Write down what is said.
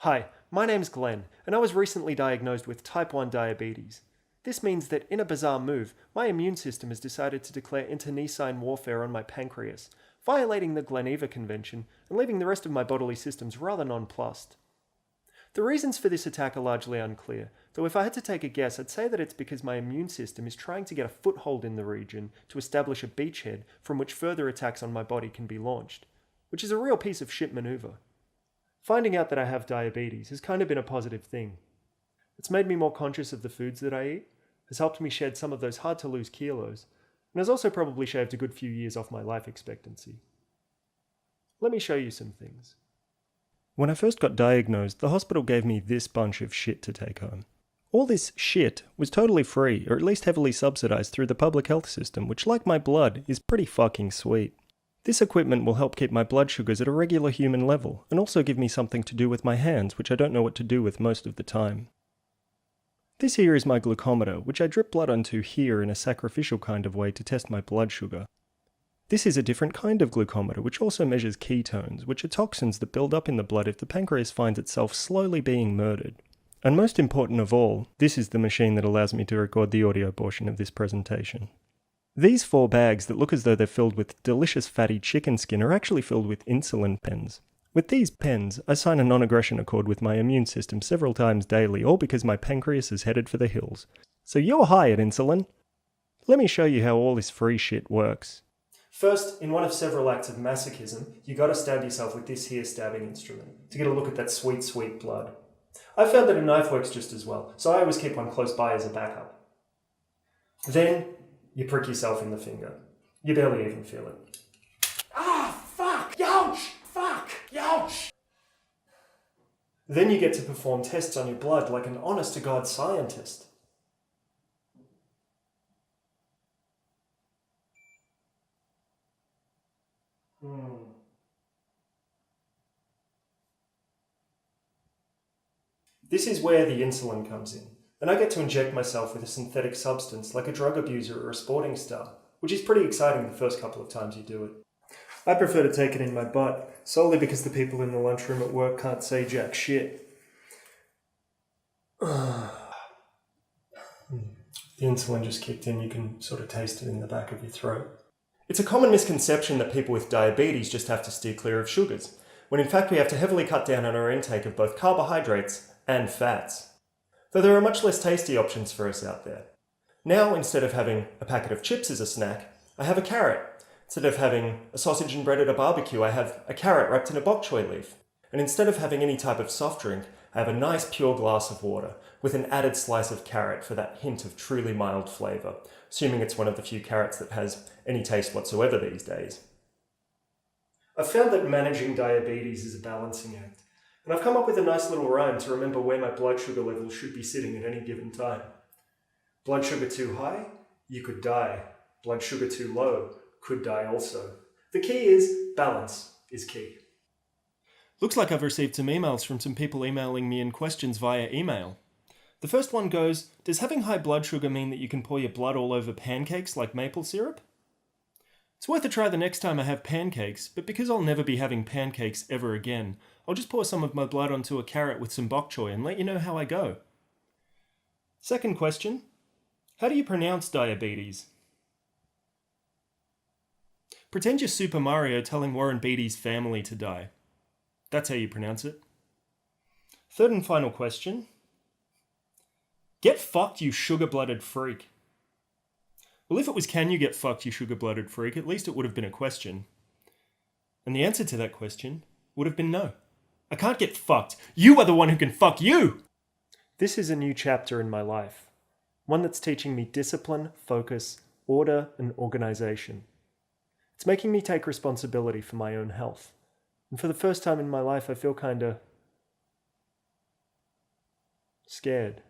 Hi, my name's Glenn, and I was recently diagnosed with type 1 diabetes. This means that, in a bizarre move, my immune system has decided to declare internecine warfare on my pancreas, violating the Geneva Convention and leaving the rest of my bodily systems rather nonplussed. The reasons for this attack are largely unclear, though if I had to take a guess, I'd say that it's because my immune system is trying to get a foothold in the region to establish a beachhead from which further attacks on my body can be launched, which is a real piece of shit maneuver. Finding out that I have diabetes has kind of been a positive thing. It's made me more conscious of the foods that I eat, has helped me shed some of those hard-to-lose kilos, and has also probably shaved a good few years off my life expectancy. Let me show you some things. When I first got diagnosed, the hospital gave me this bunch of shit to take home. All this shit was totally free, or at least heavily subsidized through the public health system, which, like my blood, is pretty fucking sweet. This equipment will help keep my blood sugars at a regular human level, and also give me something to do with my hands, which I don't know what to do with most of the time. This here is my glucometer, which I drip blood onto here in a sacrificial kind of way to test my blood sugar. This is a different kind of glucometer, which also measures ketones, which are toxins that build up in the blood if the pancreas finds itself slowly being murdered. And most important of all, this is the machine that allows me to record the audio portion of this presentation. These 4 bags that look as though they're filled with delicious fatty chicken skin are actually filled with insulin pens. With these pens, I sign a non-aggression accord with my immune system several times daily, all because my pancreas is headed for the hills. So you're hired, insulin. Let me show you how all this free shit works. First, in one of several acts of masochism, you gotta stab yourself with this here stabbing instrument to get a look at that sweet, sweet blood. I've found that a knife works just as well, so I always keep one close by as a backup. Then, you prick yourself in the finger. You barely even feel it. Ah, fuck! Youch! Fuck! Youch! Then you get to perform tests on your blood like an honest-to-God scientist. This is where the insulin comes in, and I get to inject myself with a synthetic substance like a drug abuser or a sporting star, which is pretty exciting the first couple of times you do it. I prefer to take it in my butt, solely because the people in the lunchroom at work can't say jack shit. The insulin just kicked in, you can sort of taste it in the back of your throat. It's a common misconception that people with diabetes just have to steer clear of sugars, when in fact we have to heavily cut down on our intake of both carbohydrates and fats. Though there are much less tasty options for us out there. Now, instead of having a packet of chips as a snack, I have a carrot. Instead of having a sausage and bread at a barbecue, I have a carrot wrapped in a bok choy leaf. And instead of having any type of soft drink, I have a nice pure glass of water, with an added slice of carrot for that hint of truly mild flavour, assuming it's one of the few carrots that has any taste whatsoever these days. I've found that managing diabetes is a balancing act, and I've come up with a nice little rhyme to remember where my blood sugar levels should be sitting at any given time. Blood sugar too high? You could die. Blood sugar too low? Could die also. The key is balance is key. Looks like I've received some emails from some people emailing me in questions via email. The first one goes, does having high blood sugar mean that you can pour your blood all over pancakes like maple syrup? It's worth a try the next time I have pancakes, but because I'll never be having pancakes ever again, I'll just pour some of my blood onto a carrot with some bok choy and let you know how I go. Second question, how do you pronounce diabetes? Pretend you're Super Mario telling Warren Beatty's family to die. That's how you pronounce it. Third and final question. Get fucked, you sugar-blooded freak. Well, if it was can you get fucked, you sugar-blooded freak, at least it would have been a question. And the answer to that question would have been no. I can't get fucked. You are the one who can fuck you! This is a new chapter in my life. One that's teaching me discipline, focus, order, and organization. It's making me take responsibility for my own health. And for the first time in my life, I feel kinda scared.